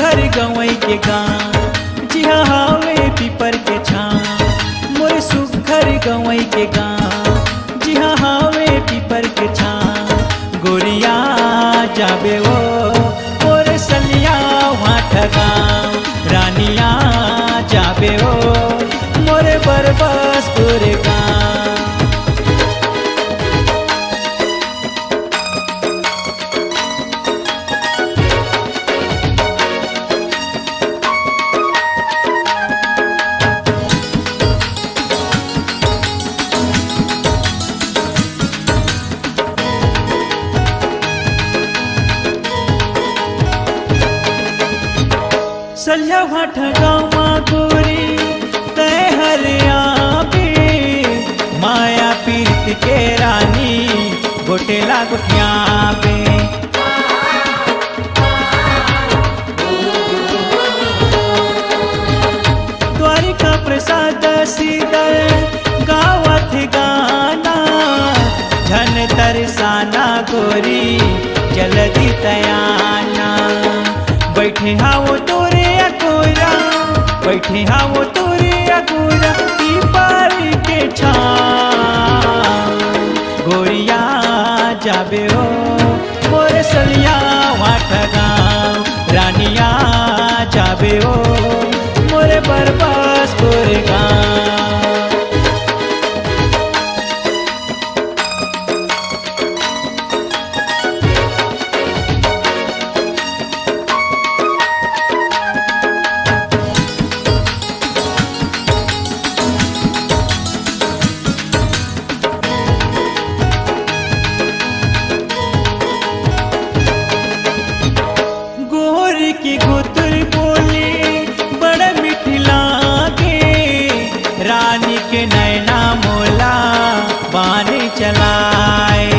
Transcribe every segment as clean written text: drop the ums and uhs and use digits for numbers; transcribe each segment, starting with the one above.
सुघर गवई के गाँव जिहा हावे पीपर के छाँव मोर सुघर गवई के गाँव जिहा हावे पीपर के छाँव गोरिया जाबे वो मोर सलिया वाट गाँव रानिया जाबे वो मोर बरबसपुर गाँव। सलिया भाट गाँव गोरी तय हरिया पे माया पीरत के रानी गोटेला गुठिया पे द्वारिका प्रसाद सीधर गावत गाना झन तरसाना गोरी जल्दी तयाना बैठे हाओ तोरे अकोरा बैठे हाओ तोरे अकोरा पीपर के छाँव गोरिया जाबे हो मोर सलिया वाट गाँव रानिया जाबे हो मोर बरबसपुर गाँव। की गुतर बोली बड़ा मीठी लागे रानी के नैना मोला बानी चलाए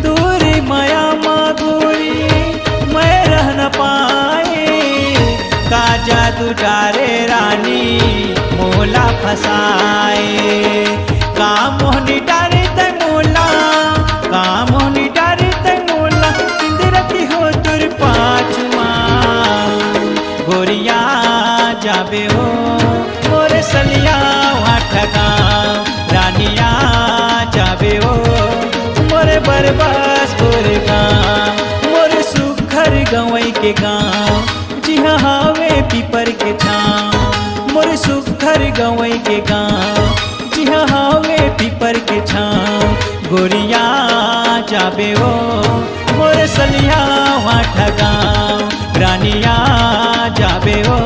तोरे माया मागोरी मैं रह न पाए का जादू डारे रानी मोला फसाए का मोहनी डारे कामोनी डारे तंगोला इंदरती हो तुर पाचुमा गोरिया जाबे हो मोर सलिया वाट गाँव रानिया जाबे हो मोर बरबसपुर गाँव मोर सुघर गवई के गाँव जिहा हावे पीपर के छाँव मोर सुघर गवई के गाँव जिहा हावे पीपर के छाँव गोरिया जाबे हो मोर सलिया वाट गाँव रानिया जाबे हो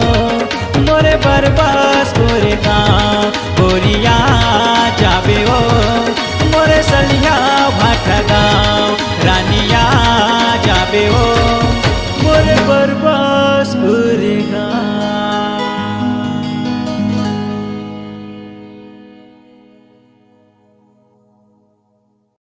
मोर बरबसपुर गाँव।